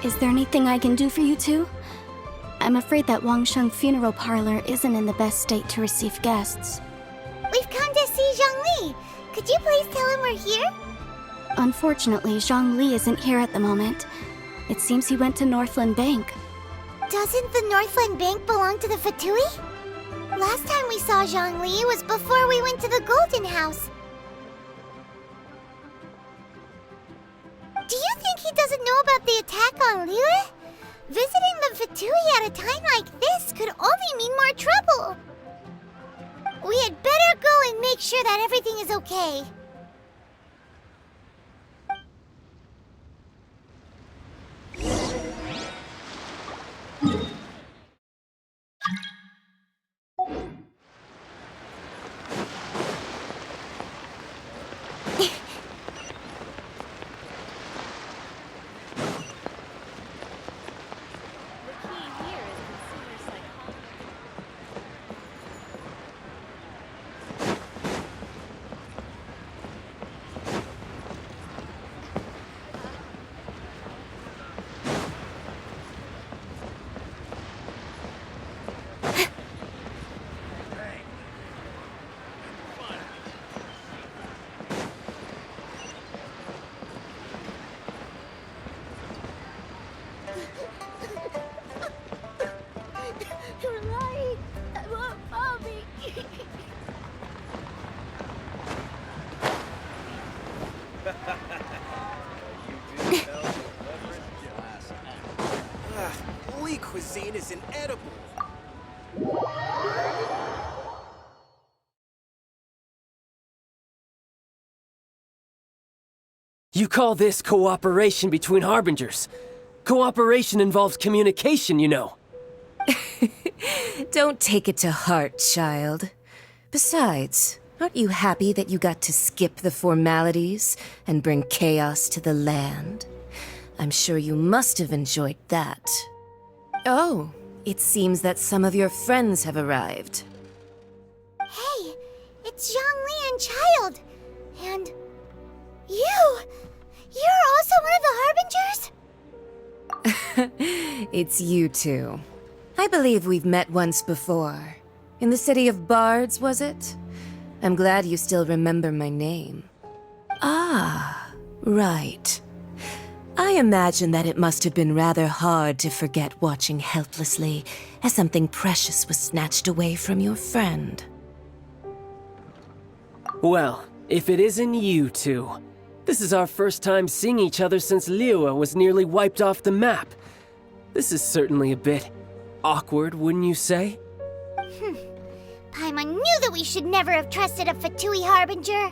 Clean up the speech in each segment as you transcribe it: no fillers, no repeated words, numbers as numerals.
Is there anything I can do for you two? I'm afraid that Wangsheng funeral parlor isn't in the best state to receive guests. We've come to see Zhongli. Could you please tell him we're here? Unfortunately, Zhongli isn't here at the moment. It seems he went to Northland Bank. Doesn't the Northland Bank belong to the Fatui? Last time we saw Zhongli was before we went to the Golden House. Do you think he doesn't know about the attack on Liyue? Visiting the Fatui at a time like this could only mean more trouble. We had better go and make sure that everything is okay. You're lying. I love Mommy. Lee cuisine is inedible. You call this cooperation between Harbingers? Cooperation involves communication, you know. Don't take it to heart, child. Besides, aren't you happy that you got to skip the formalities and bring chaos to the land? I'm sure you must have enjoyed that. Oh, it seems that some of your friends have arrived. Hey, it's Zhongli and Child. And you! You're also one of the Harbingers? It's you two. I believe we've met once before. In the city of Bards, was it? I'm glad you still remember my name. Ah, right. I imagine that it must have been rather hard to forget watching helplessly as something precious was snatched away from your friend. Well, if it isn't you two. This is our first time seeing each other since Liyue was nearly wiped off the map. This is certainly a bit awkward, wouldn't you say? Paimon knew that we should never have trusted a Fatui Harbinger.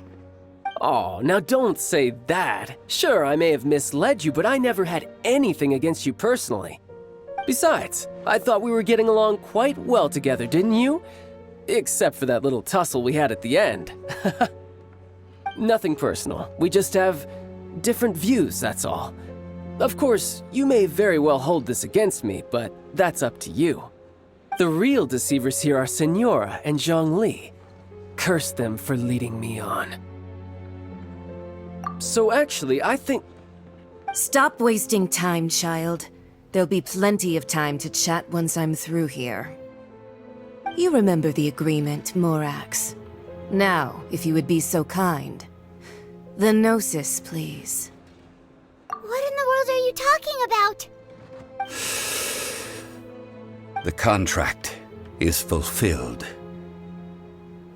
Oh, now don't say that. Sure, I may have misled you, but I never had anything against you personally. Besides, I thought we were getting along quite well together, didn't you? Except for that little tussle we had at the end. Nothing personal. We just have different views, that's all. Of course, you may very well hold this against me, but that's up to you. The real deceivers here are Signora and Zhongli. Curse them for leading me on. So actually, I think... Stop wasting time, child. There'll be plenty of time to chat once I'm through here. You remember the agreement, Morax. Now, if you would be so kind. The Gnosis, please. What in the world are you talking about? The contract is fulfilled.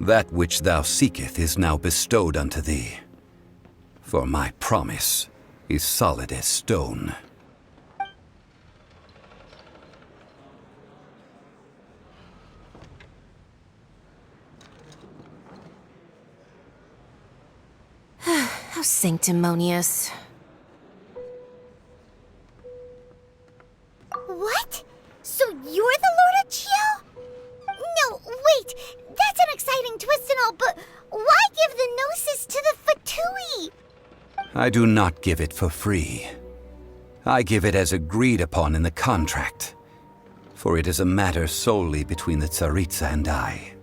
That which thou seeketh is now bestowed unto thee. For my promise is solid as stone. How sanctimonious. What? So you're the Lord of Chiao? No, wait! That's an exciting twist and all, but why give the Gnosis to the Fatui? I do not give it for free. I give it as agreed upon in the contract. For it is a matter solely between the Tsaritsa and I.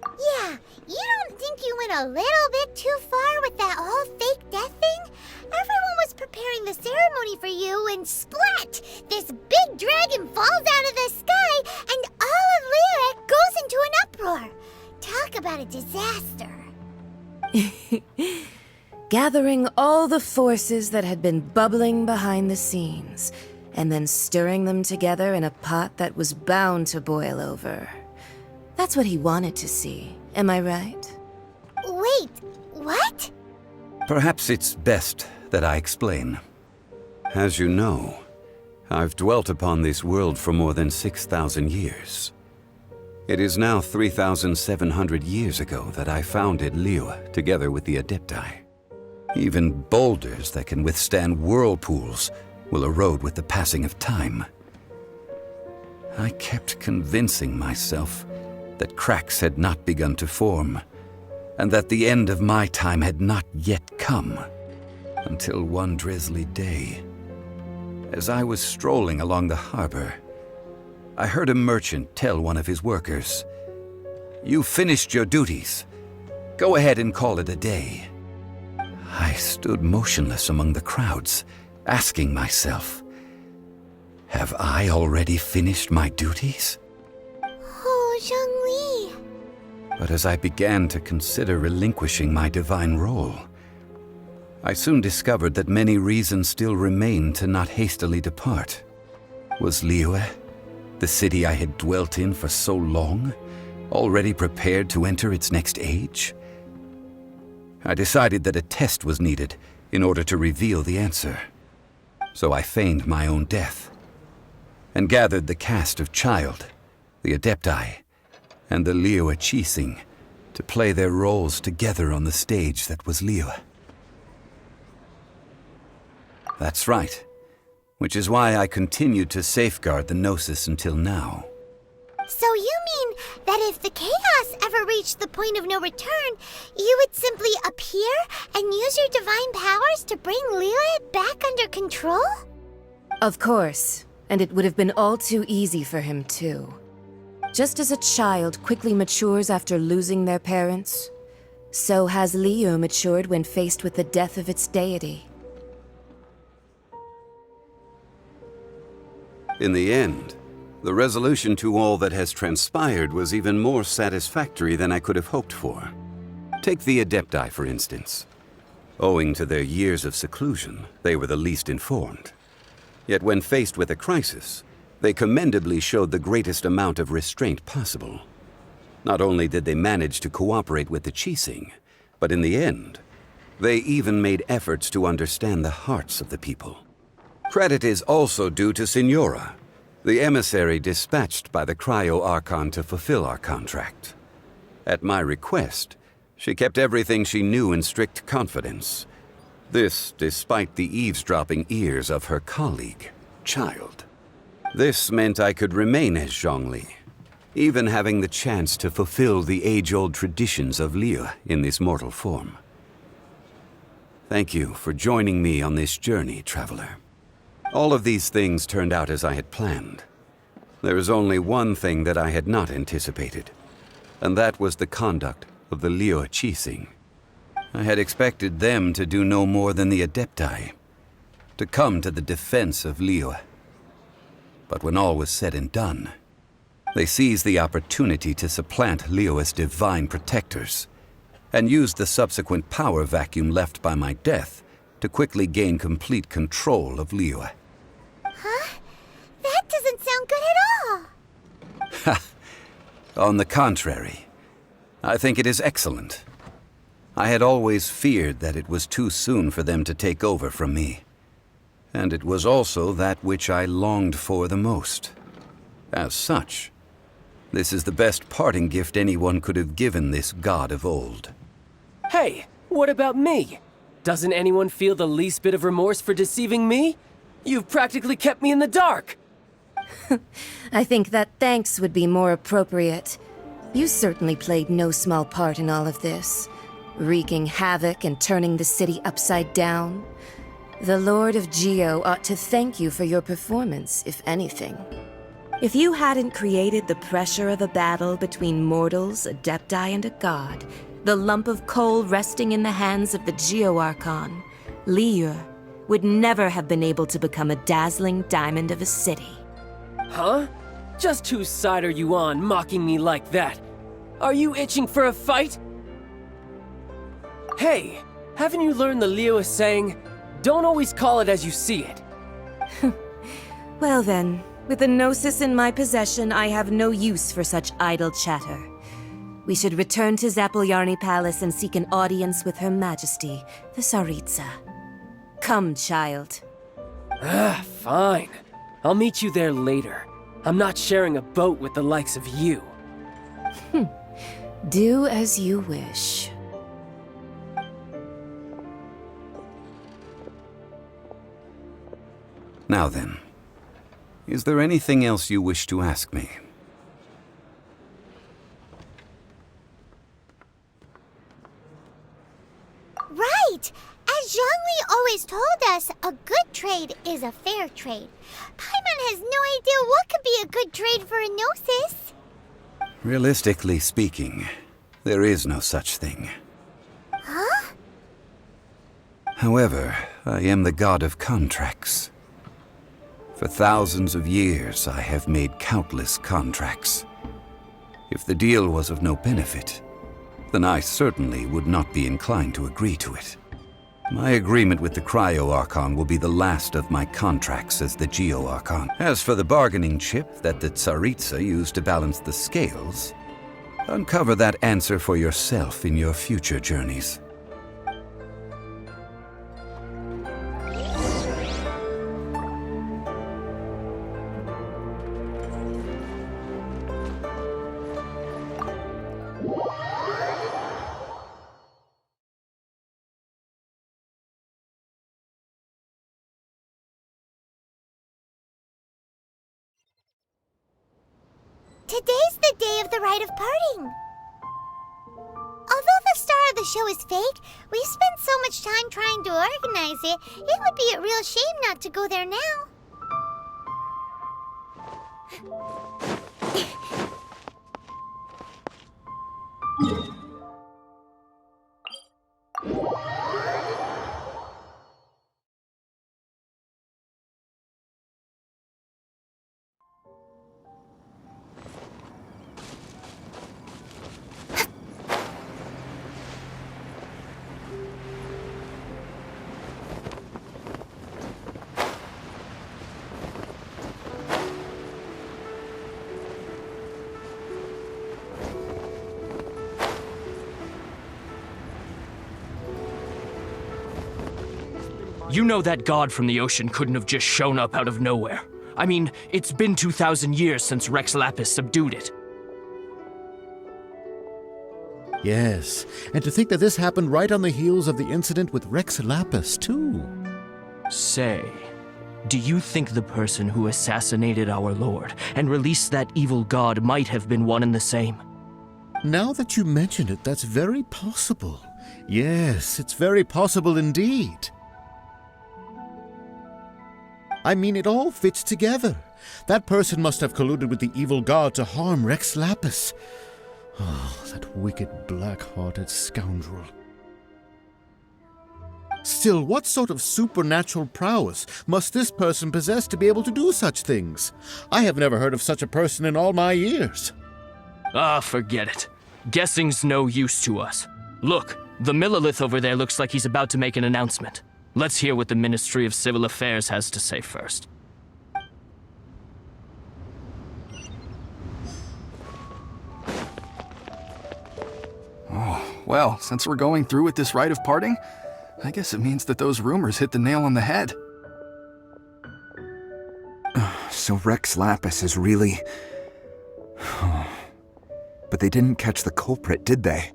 Yeah, you don't think you went a little bit too far with that whole fake death thing? Everyone was prepared preparing the ceremony for you, and splat! This big dragon falls out of the sky, and all of Liyue goes into an uproar. Talk about a disaster. Gathering all the forces that had been bubbling behind the scenes, and then stirring them together in a pot that was bound to boil over. That's what he wanted to see, am I right? Wait, what? Perhaps it's best that I explain. As you know, I've dwelt upon this world for more than 6,000 years. It is now 3,700 years ago that I founded Liyue together with the Adepti. Even boulders that can withstand whirlpools will erode with the passing of time. I kept convincing myself that cracks had not begun to form, and that the end of my time had not yet come, until one drizzly day, as I was strolling along the harbor, I heard a merchant tell one of his workers, "You finished your duties. Go ahead and call it a day." I stood motionless among the crowds, asking myself, have I already finished my duties? Oh, Zhongli. But as I began to consider relinquishing my divine role, I soon discovered that many reasons still remained to not hastily depart. Was Liyue, the city I had dwelt in for so long, already prepared to enter its next age? I decided that a test was needed in order to reveal the answer. So I feigned my own death, and gathered the cast of Child, the Adepti, and the Liyue Qixing to play their roles together on the stage that was Liyue. That's right, which is why I continued to safeguard the Gnosis until now. So you mean that if the chaos ever reached the point of no return, you would simply appear and use your divine powers to bring Liyue back under control? Of course, and it would have been all too easy for him too. Just as a child quickly matures after losing their parents, so has Liyue matured when faced with the death of its deity. In the end, the resolution to all that has transpired was even more satisfactory than I could have hoped for. Take the Adepti, for instance. Owing to their years of seclusion, they were the least informed. Yet when faced with a crisis, they commendably showed the greatest amount of restraint possible. Not only did they manage to cooperate with the Qixing, but in the end, they even made efforts to understand the hearts of the people. Credit is also due to Signora, the emissary dispatched by the Cryo-Archon to fulfill our contract. At my request, she kept everything she knew in strict confidence. This despite the eavesdropping ears of her colleague, Child. This meant I could remain as Zhongli, even having the chance to fulfill the age-old traditions of Liyue in this mortal form. Thank you for joining me on this journey, traveler. All of these things turned out as I had planned. There is only one thing that I had not anticipated, and that was the conduct of the Liyue Qixing. I had expected them to do no more than the Adepti, to come to the defense of Liyue. But when all was said and done, they seized the opportunity to supplant Liyue as divine protectors, and used the subsequent power vacuum left by my death to quickly gain complete control of Liyue. Huh? That doesn't sound good at all. On the contrary, I think it is excellent. I had always feared that it was too soon for them to take over from me. And it was also that which I longed for the most. As such, this is the best parting gift anyone could have given this god of old. Hey, what about me? Doesn't anyone feel the least bit of remorse for deceiving me? You've practically kept me in the dark! I think that thanks would be more appropriate. You certainly played no small part in all of this, wreaking havoc and turning the city upside down. The Lord of Geo ought to thank you for your performance, if anything. If you hadn't created the pressure of a battle between mortals, Adepti, and a god, the lump of coal resting in the hands of the Geo-Archon, Liyue, would never have been able to become a dazzling diamond of a city. Huh? Just whose side are you on, mocking me like that? Are you itching for a fight? Hey, haven't you learned the Liyue saying, don't always call it as you see it? Well then, with the Gnosis in my possession, I have no use for such idle chatter. We should return to Zapoljarny Palace and seek an audience with Her Majesty, the Tsaritsa. Come, child. Fine. I'll meet you there later. I'm not sharing a boat with the likes of you. Do as you wish. Now then, is there anything else you wish to ask me? Right! As Zhongli always told us, a good trade is a fair trade. Paimon has no idea what could be a good trade for a Gnosis. Realistically speaking, there is no such thing. Huh? However, I am the god of contracts. For thousands of years, I have made countless contracts. If the deal was of no benefit, then I certainly would not be inclined to agree to it. My agreement with the Cryo-Archon will be the last of my contracts as the Geo-Archon. As for the bargaining chip that the Tsaritsa used to balance the scales, uncover that answer for yourself in your future journeys. Today's the day of the rite of parting. Although the star of the show is fake, we spent so much time trying to organize it, it would be a real shame not to go there now. You know that god from the ocean couldn't have just shown up out of nowhere. I mean, it's been 2,000 years since Rex Lapis subdued it. Yes, and to think that this happened right on the heels of the incident with Rex Lapis, too. Say, do you think the person who assassinated our lord and released that evil god might have been one and the same? Now that you mention it, that's very possible. Yes, it's very possible indeed. I mean, it all fits together. That person must have colluded with the evil god to harm Rex Lapis. Oh, that wicked, black-hearted scoundrel. Still, what sort of supernatural prowess must this person possess to be able to do such things? I have never heard of such a person in all my years. Ah, forget it. Guessing's no use to us. Look, the Millilith over there looks like he's about to make an announcement. Let's hear what the Ministry of Civil Affairs has to say first. Oh, well, since we're going through with this rite of parting, I guess it means that those rumors hit the nail on the head. So Rex Lapis is really... But they didn't catch the culprit, did they?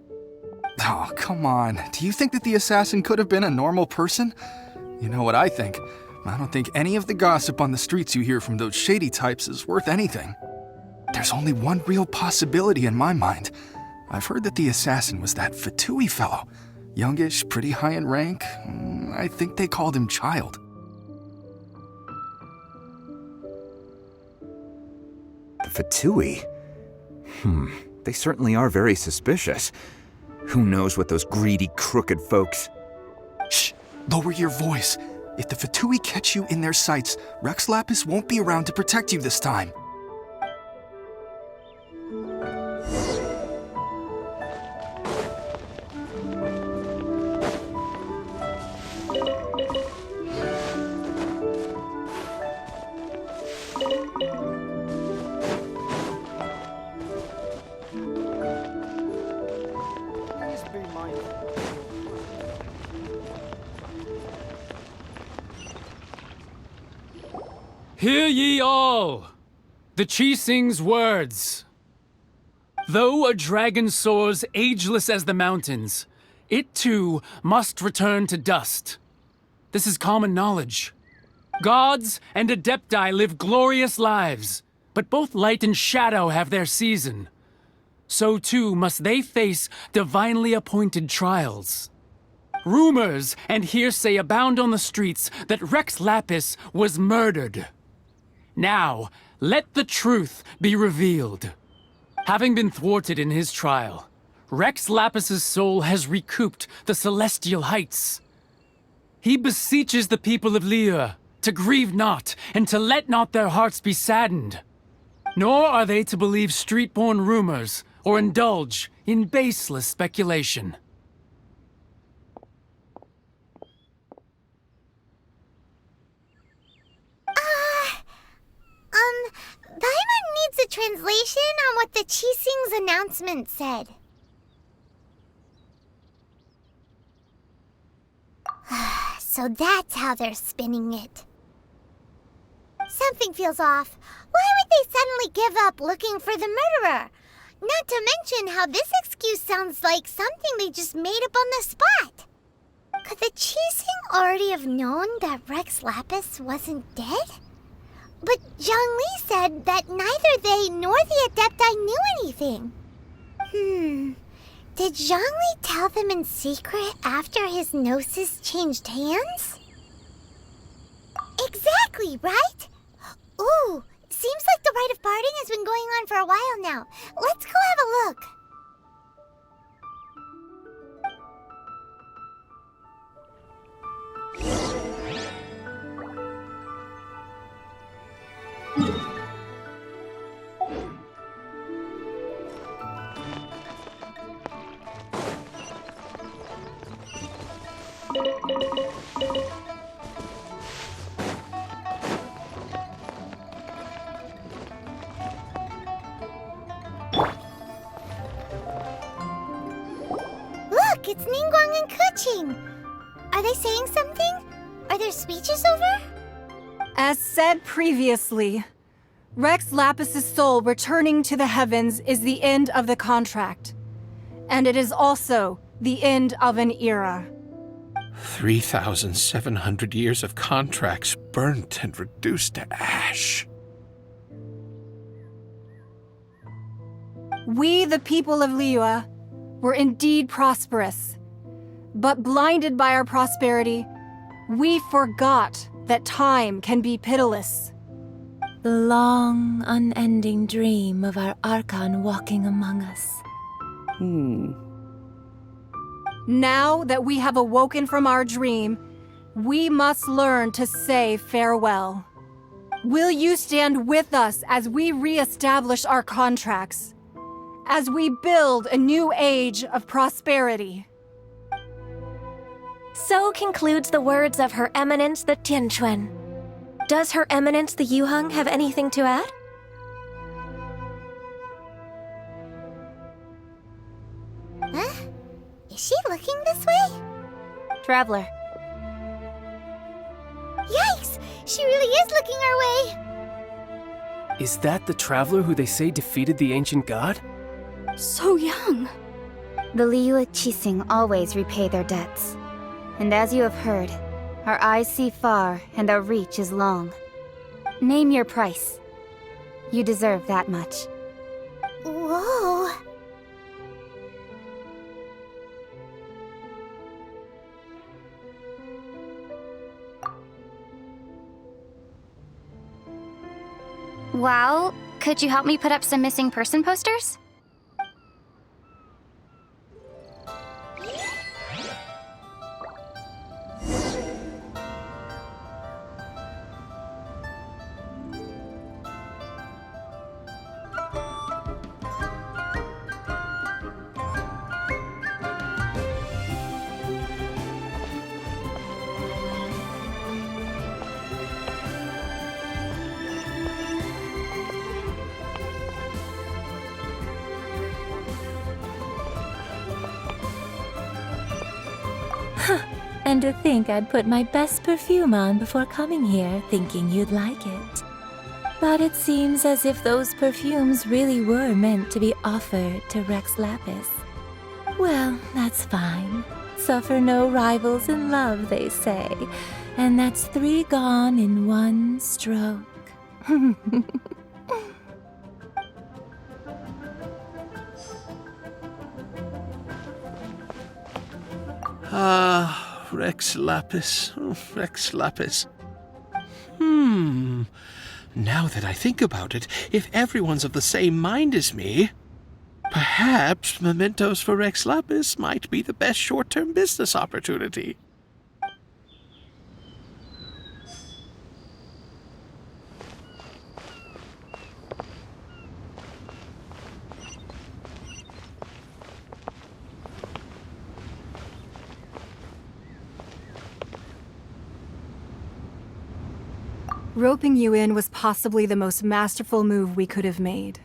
Oh, come on. Do you think that the assassin could have been a normal person? You know what I think? I don't think any of the gossip on the streets you hear from those shady types is worth anything. There's only one real possibility in my mind. I've heard that the assassin was that Fatui fellow. Youngish, pretty high in rank. I think they called him Child. The Fatui? They certainly are very suspicious. Who knows what those greedy, crooked folks... Shh! Lower your voice. If the Fatui catch you in their sights, Rex Lapis won't be around to protect you this time. Hear ye all, the Qixing's words. Though a dragon soars ageless as the mountains, it too must return to dust. This is common knowledge. Gods and Adepti live glorious lives, but both light and shadow have their season. So too must they face divinely appointed trials. Rumors and hearsay abound on the streets that Rex Lapis was murdered. Now, let the truth be revealed. Having been thwarted in his trial, Rex Lapis's soul has recouped the celestial heights. He beseeches the people of Liyue to grieve not and to let not their hearts be saddened. Nor are they to believe street-born rumors or indulge in baseless speculation. Paimon needs a translation on what the Qixing's announcement said. So that's how they're spinning it. Something feels off. Why would they suddenly give up looking for the murderer? Not to mention how this excuse sounds like something they just made up on the spot. Could the Qixing already have known that Rex Lapis wasn't dead? But Zhonglis said that neither they nor the Adepti knew anything. Did Zhongli tell them in secret after his gnosis changed hands? Exactly, right? Ooh, seems like the rite of parting has been going on for a while now. Let's go have a look. Look, it's Ningguang and Keqing. Are they saying something? Are their speeches over? As said previously, Rex Lapis's soul returning to the heavens is the end of the contract. And it is also the end of an era. 3,700 years of contracts burnt and reduced to ash. We, the people of Liyue, were indeed prosperous. But blinded by our prosperity, we forgot that time can be pitiless. The long, unending dream of our Archon walking among us. Now that we have awoken from our dream, we must learn to say farewell. Will you stand with us as we re-establish our contracts? As we build a new age of prosperity? So concludes the words of Her Eminence the Tianquan. Does Her Eminence the Yuheng have anything to add? Huh? Is she looking this way? Traveler. Yikes! She really is looking our way! Is that the traveler who they say defeated the ancient god? So young. The Liyue Qixing always repay their debts. And as you have heard, our eyes see far and our reach is long. Name your price. You deserve that much. Whoa! Well, could you help me put up some missing person posters? And to think I'd put my best perfume on before coming here, thinking you'd like it. But it seems as if those perfumes really were meant to be offered to Rex Lapis. Well, that's fine. Suffer no rivals in love, they say. And that's 3 gone in 1 stroke. Ah, Rex Lapis. Oh, Rex Lapis. Now that I think about it, if everyone's of the same mind as me, perhaps mementos for Rex Lapis might be the best short-term business opportunity. Roping you in was possibly the most masterful move we could have made.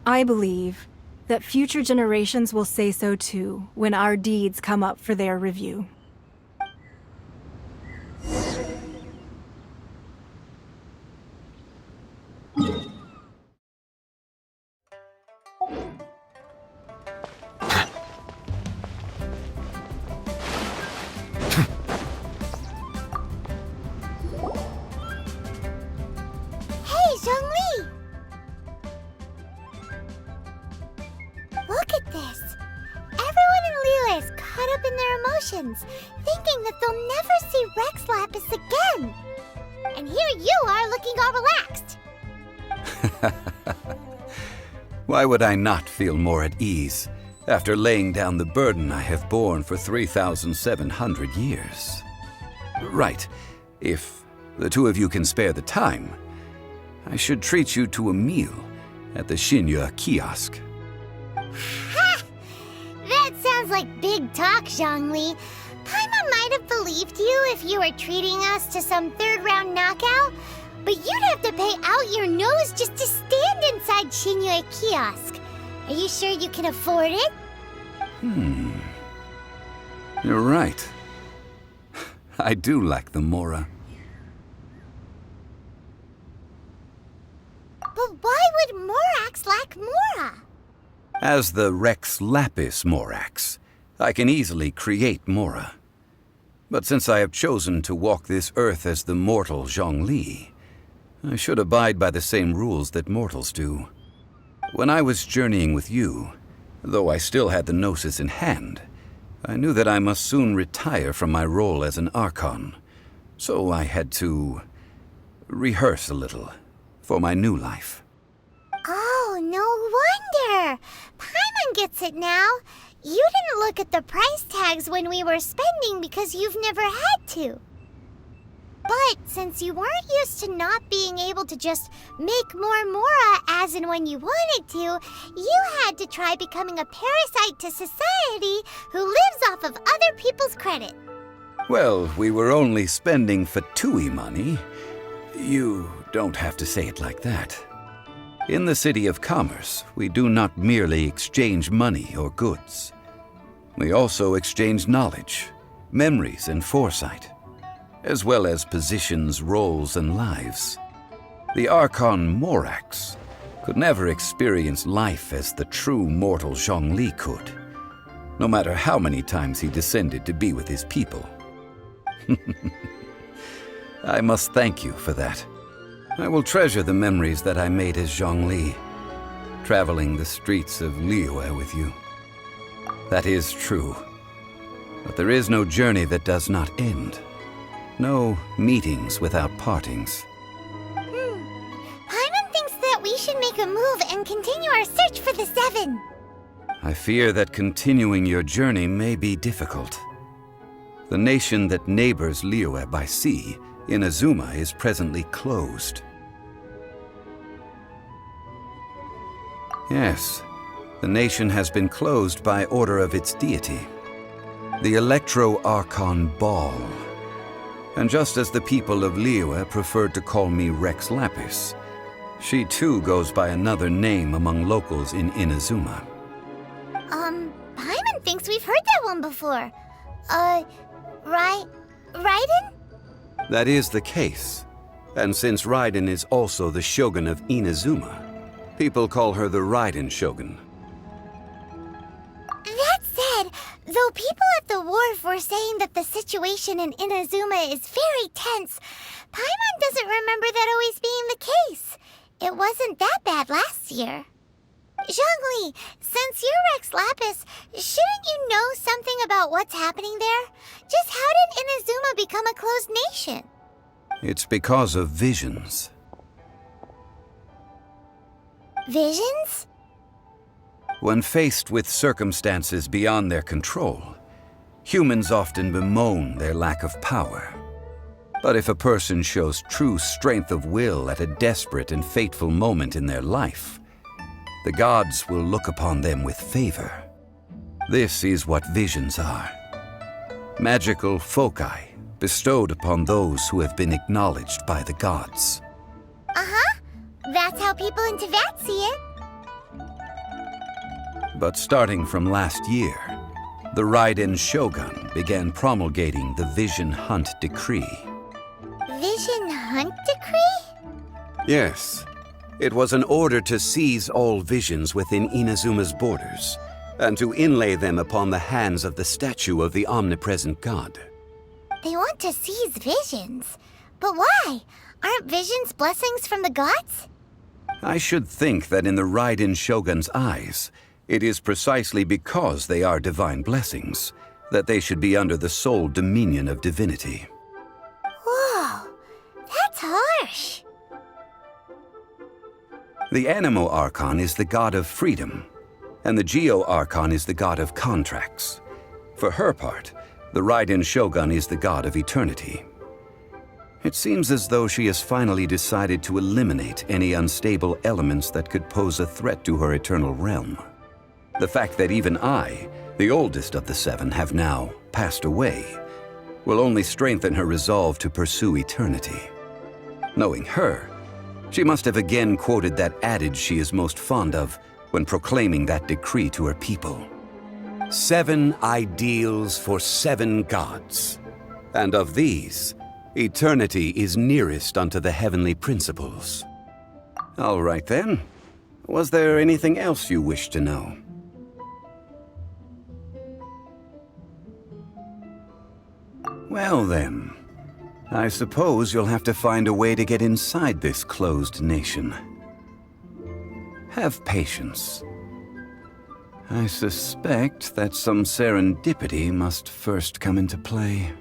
I believe that future generations will say so too when our deeds come up for their review. Hey, Zhongli! Look at this. Everyone in Liyue is caught up in their emotions, thinking that they'll never see Rex Lapis again. And here you are looking all relaxed. Why would I not feel more at ease after laying down the burden I have borne for 3,700 years? Right, if the 2 of you can spare the time, I should treat you to a meal at the Signora kiosk. Ha! That sounds like big talk, Zhongli. Paimon might have believed you if you were treating us to some 3rd round knockout, but you'd have to pay out your nose just to stand inside Signora kiosk. Are you sure you can afford it? You're right. I do lack the Mora. But why would Morax lack Mora? As the Rex Lapis Morax, I can easily create Mora. But since I have chosen to walk this earth as the mortal Zhongli, I should abide by the same rules that mortals do. When I was journeying with you, though I still had the Gnosis in hand, I knew that I must soon retire from my role as an Archon, so I had to rehearse a little for my new life. Oh, no wonder! Paimon gets it now. You didn't look at the price tags when we were spending because you've never had to. But since you weren't used to not being able to just make more Mora as and when you wanted to, you had to try becoming a parasite to society who lives off of other people's credit. Well, we were only spending Fatui money. You don't have to say it like that. In the City of Commerce, we do not merely exchange money or goods. We also exchange knowledge, memories, and foresight, as well as positions, roles, and lives. The Archon Morax could never experience life as the true mortal Zhongli could, no matter how many times he descended to be with his people. I must thank you for that. I will treasure the memories that I made as Zhongli, traveling the streets of Liyue with you. That is true. But there is no journey that does not end. No meetings without partings. Paimon thinks that we should make a move and continue our search for the 7. I fear that continuing your journey may be difficult. The nation that neighbors Liyue by sea, Inazuma, is presently closed. Yes, the nation has been closed by order of its deity, the Electro-Archon Ball. And just as the people of Liyue preferred to call me Rex Lapis, she too goes by another name among locals in Inazuma. Paimon thinks we've heard that one before. Raiden? That is the case. And since Raiden is also the Shogun of Inazuma, people call her the Raiden Shogun. That said, though people at the wharf were saying that the situation in Inazuma is very tense, Paimon doesn't remember that always being the case. It wasn't that bad last year. Zhongli, since you're Rex Lapis, shouldn't you know something about what's happening there? Just how did Inazuma become a closed nation? It's because of visions. Visions? When faced with circumstances beyond their control, humans often bemoan their lack of power. But if a person shows true strength of will at a desperate and fateful moment in their life, the gods will look upon them with favor. This is what visions are. Magical foci bestowed upon those who have been acknowledged by the gods. Uh-huh. That's how people in Teyvat see it. But starting from last year, the Raiden Shogun began promulgating the Vision Hunt Decree. Vision Hunt Decree? Yes. It was an order to seize all visions within Inazuma's borders, and to inlay them upon the hands of the statue of the omnipresent god. They want to seize visions. But why? Aren't visions blessings from the gods? I should think that in the Raiden Shogun's eyes, it is precisely because they are divine blessings that they should be under the sole dominion of divinity. Whoa, that's harsh. The Anemo Archon is the god of freedom, and the Geo Archon is the god of contracts. For her part, the Raiden Shogun is the god of eternity. It seems as though she has finally decided to eliminate any unstable elements that could pose a threat to her eternal realm. The fact that even I, the oldest of the seven, have now passed away, will only strengthen her resolve to pursue eternity. Knowing her, she must have again quoted that adage she is most fond of when proclaiming that decree to her people. 7 ideals for 7 gods, and of these, eternity is nearest unto the heavenly principles. All right then. Was there anything else you wished to know? Well then, I suppose you'll have to find a way to get inside this closed nation. Have patience. I suspect that some serendipity must first come into play.